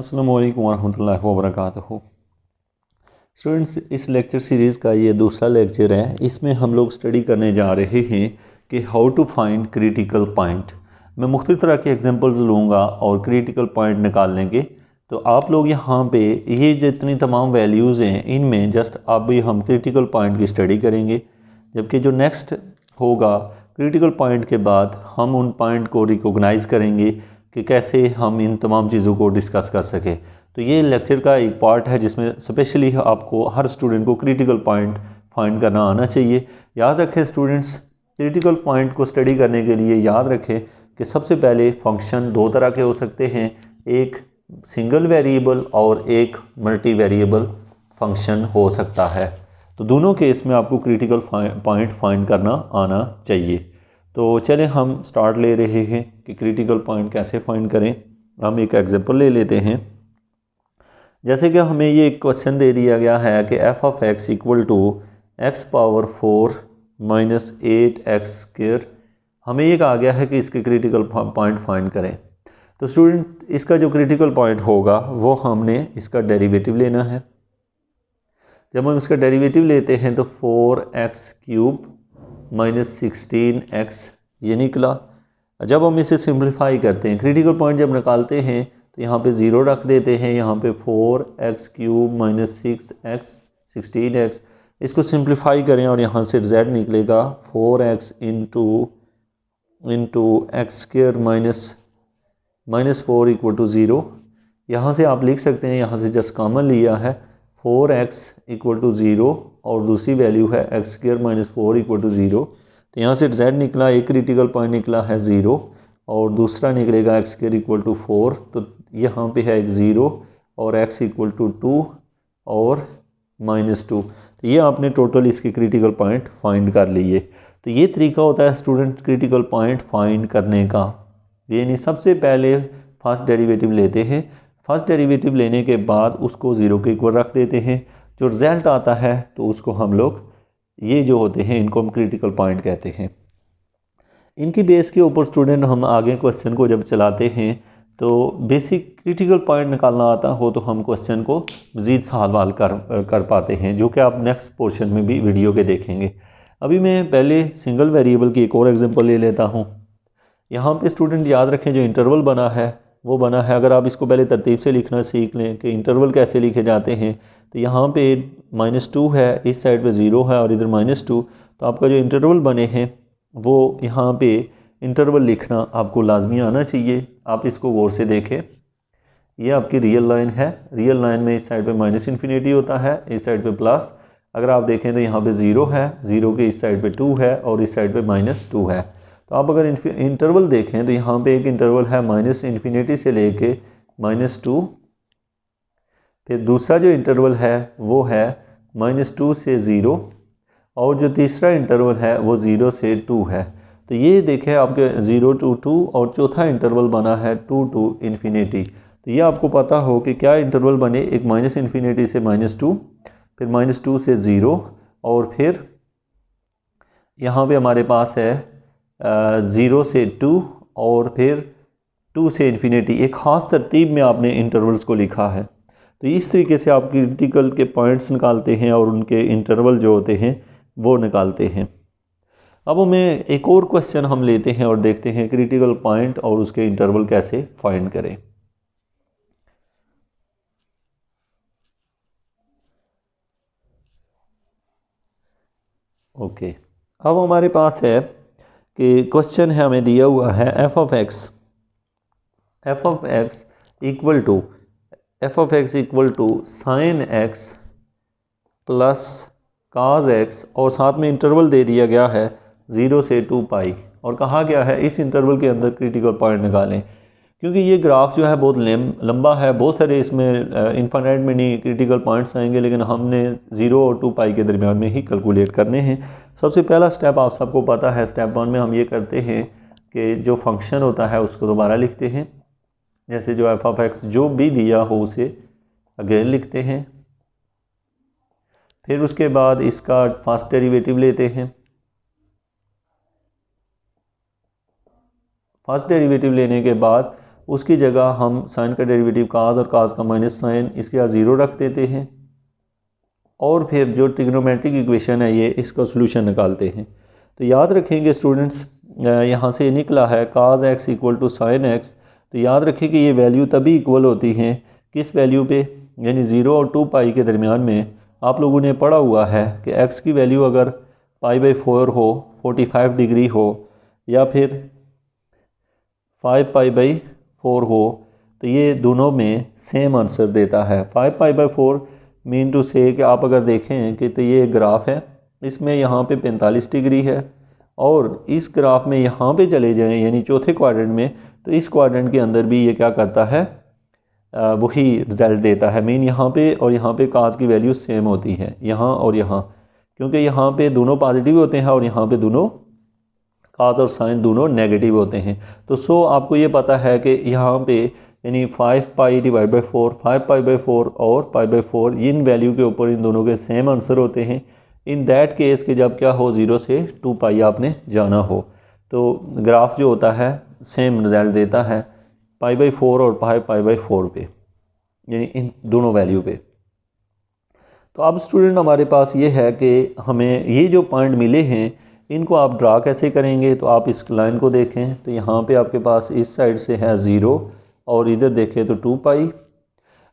अस्सलामु अलैकुम वरहमतुल्लाहि वबरकातुहू। स्टूडेंट्स, इस लेक्चर सीरीज़ का ये दूसरा लेक्चर है। इसमें हम लोग स्टडी करने जा रहे हैं कि how to find critical point. मैं मुख्तलिफ तरह के एग्जांपल्स लूँगा और क्रिटिकल पॉइंट निकाल लेंगे। तो आप लोग यहाँ पे ये जितनी तमाम वैल्यूज़ हैं इनमें जस्ट अभी हम क्रिटिकल पॉइंट की स्टडी करेंगे, जबकि जो नेक्स्ट होगा क्रिटिकल पॉइंट के बाद हम उन पॉइंट को रिकॉग्नाइज़ करेंगे कि कैसे हम इन तमाम चीज़ों को डिस्कस कर सकें। तो ये लेक्चर का एक पार्ट है जिसमें स्पेशली आपको हर स्टूडेंट को क्रिटिकल पॉइंट फाइंड करना आना चाहिए। याद रखें स्टूडेंट्स, क्रिटिकल पॉइंट को स्टडी करने के लिए याद रखें कि सबसे पहले फंक्शन दो तरह के हो सकते हैं, एक सिंगल वेरिएबल और एक मल्टी वेरिएबल फंक्शन हो सकता है। तो दोनों केस में आपको क्रिटिकल पॉइंट फाइंड करना आना चाहिए। तो चलें हम स्टार्ट ले रहे हैं कि क्रिटिकल पॉइंट कैसे फाइंड करें। हम एक एग्जांपल ले लेते हैं। जैसे कि हमें ये क्वेश्चन दे दिया गया है कि f of x equal to x power 4 minus 8x²। हमें ये कहा गया है कि इसके क्रिटिकल पॉइंट फाइंड करें। तो स्टूडेंट, इसका जो क्रिटिकल पॉइंट होगा वो हमने इसका डेरिवेटिव लेना है। जब हम इसका डेरिवेटिव लेते हैं तो 4x³ माइनस 16x ये निकला। जब हम इसे सिंप्लीफाई करते हैं, क्रिटिकल पॉइंट जब निकालते हैं तो यहाँ पे 0 रख देते हैं, यहाँ पे 4x³ माइनस 6x 16x। इसको सिंप्लीफाई करें और यहाँ से z निकलेगा 4x into x² minus 4 equal to 0। यहाँ से आप लिख सकते हैं, यहाँ से जस्ट कॉमन लिया है 4x इक्वल टू 0 और दूसरी वैल्यू है x² माइनस 4 इक्वल टू 0। तो यहाँ से z निकला, एक क्रिटिकल पॉइंट निकला है 0 और दूसरा निकलेगा x² इक्वल टू 4। तो यहाँ पे है एक 0 और x इक्वल टू 2 और माइनस 2। तो ये आपने टोटल इसके क्रिटिकल पॉइंट फाइंड कर लिए। तो ये तरीका होता है स्टूडेंट क्रिटिकल पॉइंट फाइंड करने का। यानी सबसे पहले फर्स्ट डेरिवेटिव लेते हैं, फर्स्ट डेरिवेटिव लेने के बाद उसको 0 के इक्वल रख देते हैं। जो रिजल्ट आता है तो उसको हम लोग, ये जो होते हैं इनको हम क्रिटिकल पॉइंट कहते हैं। इनकी बेस के ऊपर स्टूडेंट हम आगे क्वेश्चन को जब चलाते हैं तो बेसिक क्रिटिकल पॉइंट निकालना आता हो तो हम क्वेश्चन को मज़ीद सवाल कर पाते हैं, जो कि आप नेक्स्ट पोर्शन में भी वीडियो के देखेंगे। अभी मैं पहले सिंगल वेरिएबल की एक और एग्जांपल ले लेता हूँ। यहाँ पे स्टूडेंट याद रखें जो इंटरवल बना है वो बना है, अगर आप इसको पहले तरतीब से लिखना सीख लें कि इंटरवल कैसे लिखे जाते हैं, तो यहाँ पे -2 है, इस साइड पे 0 है और इधर -2। तो आपका जो इंटरवल बने हैं वो यहाँ पे इंटरवल लिखना आपको लाजमी आना चाहिए। आप इसको गौर से देखें, ये आपकी रियल लाइन है। रियल लाइन में इस साइड पे माइनस इन्फिनिटी होता है, इस साइड पे प्लस। अगर आप देखें तो यहाँ पे 0 है, 0 के इस साइड पे 2 है और इस साइड पे -2 है। तो आप अगर इंटरवल देखें तो यहाँ पे एक इंटरवल है माइनस इन्फिनिटी से लेके -2। फिर दूसरा जो इंटरवल है वो है -2 से 0 और जो तीसरा इंटरवल है वो 0 से 2 है। तो ये देखें आपके 0 to 2 और चौथा इंटरवल बना है 2 to इन्फिनिटी। तो ये आपको पता हो कि क्या इंटरवल बने, एक माइनस इन्फिनिटी से -2, फिर -2 से 0 और फिर यहाँ पे हमारे पास है 0 से 2 और फिर 2 से इन्फिनिटी। एक ख़ास तरतीब में आपने इंटरवल्स को लिखा है। तो इस तरीके से आप क्रिटिकल के पॉइंट्स निकालते हैं और उनके इंटरवल जो होते हैं वो निकालते हैं। अब हमें एक और क्वेश्चन हम लेते हैं और देखते हैं क्रिटिकल पॉइंट और उसके इंटरवल कैसे फाइंड करें। ओके, अब हमारे पास है कि क्वेश्चन है, हमें दिया हुआ है f of x equal to sine x plus cos x और साथ में इंटरवल दे दिया गया है 0 से 2 पाई और कहा गया है इस इंटरवल के अंदर क्रिटिकल पॉइंट निकालें। क्योंकि ये ग्राफ जो है बहुत लंबा है, बहुत सारे इसमें इनफाइनाइट में नहीं क्रिटिकल पॉइंट्स आएंगे, लेकिन हमने 0 और 2 पाई के दरमियान में ही कैलकुलेट करने हैं। सबसे पहला स्टेप आप सबको पता है, स्टेप 1 में हम ये करते हैं कि जो फंक्शन होता है उसको दोबारा लिखते हैं। जैसे जो f ऑफ x जो भी दिया हो उसे अगेन लिखते हैं। फिर उसके बाद इसका फर्स्ट डेरिवेटिव लेते हैं। फर्स्ट डेरिवेटिव लेने के बाद उसकी जगह हम साइन का डेरिवेटिव काज और काज का माइनस साइन इसके यहाँ 0 रख देते हैं और फिर जो ट्रिग्नोमेट्रिक इक्वेशन है ये इसका सोल्यूशन निकालते हैं। तो याद रखेंगे स्टूडेंट्स, यहाँ से निकला है cos x equal to sine x. तो याद रखें कि ये वैल्यू तभी इक्वल होती हैं किस वैल्यू पे, यानी 0 और 2 पाई के दरमियान में। आप लोगों ने पढ़ा हुआ है कि x की वैल्यू अगर π/4 हो, 45 डिग्री हो, या फिर 5π/4 हो, तो ये दोनों में सेम आंसर देता है। 5π/4 मीन टू से कि आप अगर देखें कि तो ये ग्राफ है, इसमें यहाँ पे 45 डिग्री है और इस ग्राफ में यहाँ पे चले जाएं यानी चौथे क्वाड्रेंट में, तो इस क्वाड्रेंट के अंदर भी ये क्या करता है, वही रिजल्ट देता है। मीन यहाँ पे और यहाँ पे काज की वैल्यू सेम होती है, यहाँ और यहाँ, क्योंकि यहाँ पे दोनों पॉजिटिव होते हैं और यहाँ पे दोनों काज और साइन दोनों नेगेटिव होते हैं। तो सो आपको ये पता है कि यहाँ पे यानी 5π/4, 5π/4 और π/4 इन वैल्यू के ऊपर इन दोनों के सेम आंसर होते हैं। इन दैट केस के जब क्या हो, 0 से 2 पाई आपने जाना हो, तो ग्राफ जो होता है सेम रिजल्ट देता है π/4 और 5π/4 पे, यानी इन दोनों वैल्यू पे। तो अब स्टूडेंट हमारे पास ये है कि हमें ये जो पॉइंट मिले हैं इनको आप ड्रा कैसे करेंगे। तो आप इस लाइन को देखें तो यहाँ पे आपके पास इस साइड से है 0 और इधर देखें तो 2 पाई।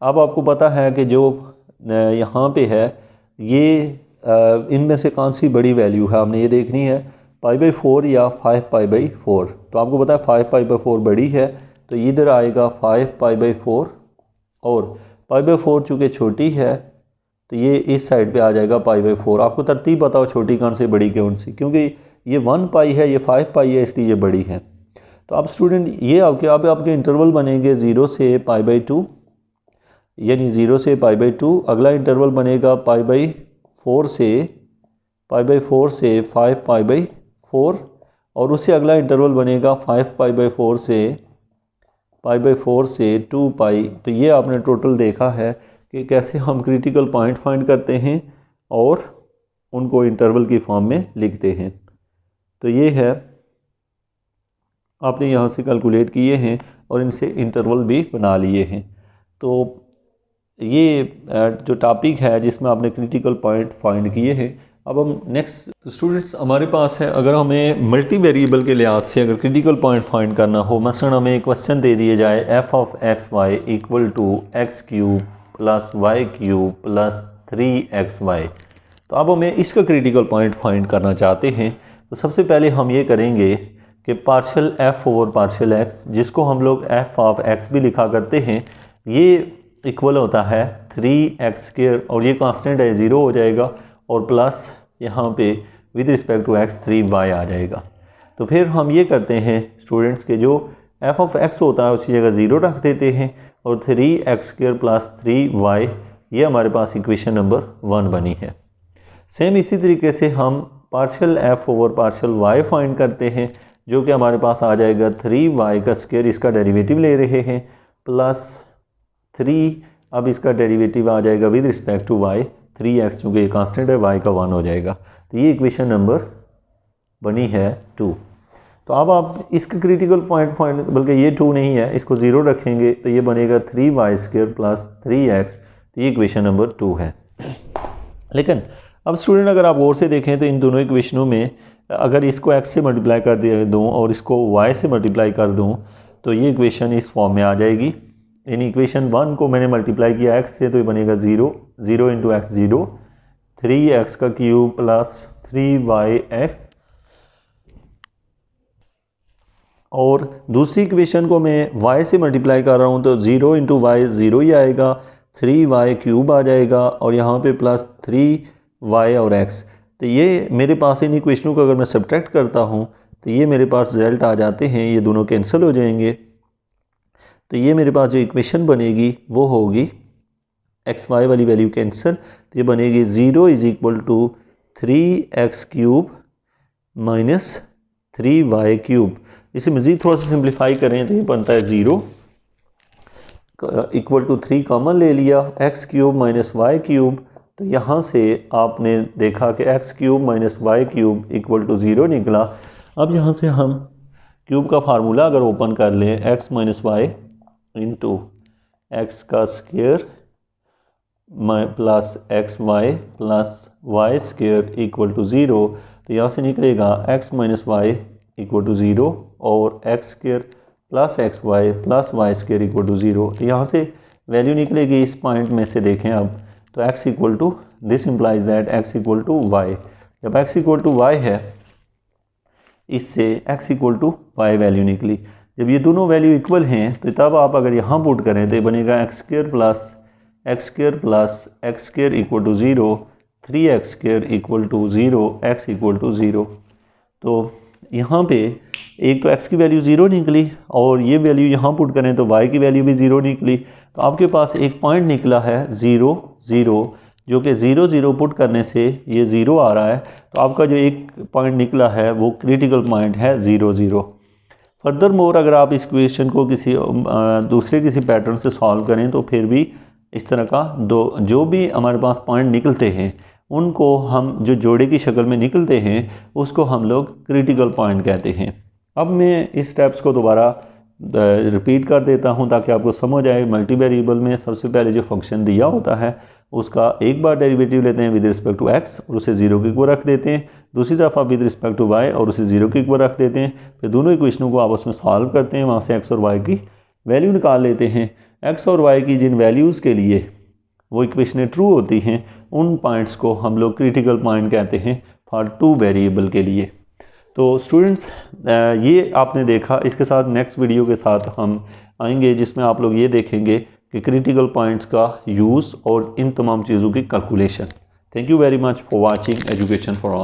अब आपको पता है कि जो यहाँ पे है ये इनमें से कौन सी बड़ी वैल्यू है, हमने ये देखनी है π/4 या 5π/4। तो आपको पता है 5π/4 बड़ी है, तो इधर आएगा 5π/4 और π/4 चूँकि छोटी है तो ये इस साइड पे आ जाएगा π/4। आपको तरतीब बताओ छोटी कौन सी बड़ी कौन सी, क्योंकि ये 1 पाई है, ये 5 पाई है, इसलिए ये बड़ी है। तो अब स्टूडेंट ये आपके इंटरवल बनेंगे 0 से π/2, यानी 0 से π/2। अगला इंटरवल बनेगा π/4 से 5π/4 और उससे अगला इंटरवल बनेगा 5π/4 से 2 पाई। तो ये आपने टोटल देखा है कि कैसे हम क्रिटिकल पॉइंट फाइंड करते हैं और उनको इंटरवल की फॉर्म में लिखते हैं। तो ये है आपने यहाँ से कैलकुलेट किए हैं और इनसे इंटरवल भी बना लिए हैं। तो ये जो टॉपिक है जिसमें आपने क्रिटिकल पॉइंट फाइंड किए हैं। अब हम नेक्स्ट स्टूडेंट्स हमारे पास है, अगर हमें मल्टी वेरिएबल के लिहाज से अगर क्रिटिकल पॉइंट फाइंड करना हो, मसलन हमें क्वेश्चन दे दिए जाए f(x(y) equal to x³ + y³ + 3xy। तो अब हमें इसका क्रिटिकल पॉइंट फाइंड करना चाहते हैं। तो सबसे पहले हम ये करेंगे कि partial f over partial x, जिसको हम लोग f(x) भी लिखा करते हैं, ये इक्वल होता है 3x² और ये कांस्टेंट है 0 हो जाएगा और प्लस यहाँ पे with respect to x 3y आ जाएगा। तो फिर हम ये करते हैं स्टूडेंट्स के जो f(x) होता है उसी जगह 0 रख देते हैं और 3x² + 3y ये हमारे पास इक्वेशन नंबर 1 बनी है। सेम इसी तरीके से हम partial f over partial y find करते हैं, जो कि हमारे पास आ जाएगा 3y², इसका डेरिवेटिव ले रहे हैं, प्लस 3, अब इसका डेरिवेटिव आ जाएगा with respect to y 3x, चूँकि ये कांस्टेंट है, y का 1 हो जाएगा। तो ये इक्वेशन नंबर बनी है 2। तो अब आप इसका क्रिटिकल पॉइंट फाइंड, बल्कि ये 2 नहीं है, इसको 0 रखेंगे तो ये बनेगा 3y² + 3x। तो ये इक्वेशन नंबर 2 है। लेकिन अब स्टूडेंट अगर आप गौर से देखें तो इन दोनों इक्वेशनों में अगर इसको x से मल्टीप्लाई कर दे दूँ और इसको y से मल्टीप्लाई कर दूँ तो ये इक्वेशन इस फॉर्म में आ जाएगी। इन इक्वेशन 1 को मैंने मल्टीप्लाई किया x से तो ये बनेगा 0 × x 0, 3x³ + 3yx, और दूसरी इक्वेशन को मैं y से मल्टीप्लाई कर रहा हूँ तो 0 × y 0 ही आएगा, 3y³ आ जाएगा और यहाँ पे प्लस 3y और x। तो ये मेरे पास इन इक्वेशनों को अगर मैं सब्ट्रैक्ट करता हूँ तो ये मेरे पास रिजल्ट आ जाते हैं, ये दोनों कैंसिल हो जाएंगे। तो ये मेरे पास जो इक्वेशन बनेगी वो होगी xy वाली वैल्यू कैंसिल, तो ये बनेगी 0 = 3x³ - 3y³। इसे मज़ीद थोड़ा सा सिंप्लीफाई करें तो ये बनता है 0 = 3 कॉमन ले लिया, x³ - y³। तो यहाँ से आपने देखा कि x³ - y³ = 0 निकला। अब यहाँ से हम क्यूब का फार्मूला अगर ओपन कर लें, x - y इंटू एक्स का square plus x y plus y square equal to 0। तो यहाँ से निकलेगा x minus y equal to 0 और x square plus x y plus y square equal to 0। तो यहाँ से वैल्यू निकलेगी इस पॉइंट में से, देखें अब तो x equal to this implies that x equal to y. जब x इक्वल टू वाई है, इससे x equal to y value निकली। जब ये दोनों वैल्यू इक्वल हैं तो तब आप अगर यहाँ पुट करें तो ये बनेगा x square plus x square equal to 0, 3x square equal to 0, x equal to 0। तो यहाँ पे एक तो x की वैल्यू 0 निकली और ये वैल्यू यहाँ पुट करें तो y की वैल्यू भी 0 निकली। तो आपके पास एक पॉइंट निकला है 0, 0, जो कि 0, 0 पुट करने से ये 0 आ रहा है। तो आपका जो एक पॉइंट निकला है वो क्रिटिकल पॉइंट है 0, 0। फर्दर मोर अगर आप इस क्वेश्चन को किसी दूसरे किसी पैटर्न से सॉल्व करें तो फिर भी इस तरह का जो भी हमारे पास पॉइंट निकलते हैं उनको हम जो जोड़े की शक्ल में निकलते हैं उसको हम लोग क्रिटिकल पॉइंट कहते हैं। अब मैं इस स्टेप्स को दोबारा रिपीट कर देता हूं ताकि आपको समझ आए। मल्टी वेरिएबल में सबसे पहले जो फंक्शन दिया होता है उसका एक बार डेरिवेटिव लेते हैं विद रिस्पेक्ट टू एक्स और उसे 0 के इक्वल रख देते हैं। दूसरी तरफ आप विद रिस्पेक्ट टू वाई और उसे 0 के इक्वल रख देते हैं। फिर दोनों इक्वेशनों को आपस में सॉल्व करते हैं, वहाँ से एक्स और वाई की वैल्यू निकाल लेते हैं। एक्स और वाई की जिन वैल्यूज़ के लिए वो इक्वेशनें ट्रू होती हैं उन पॉइंट्स को हम लोग क्रिटिकल पॉइंट कहते हैं फॉर टू वेरिएबल के लिए। तो स्टूडेंट्स ये आपने देखा। इसके साथ नेक्स्ट वीडियो के साथ हम आएंगे जिसमें आप लोग ये देखेंगे कि क्रिटिकल पॉइंट्स का यूज़ और इन तमाम चीज़ों की calculation. Thank you very much for watching education for all.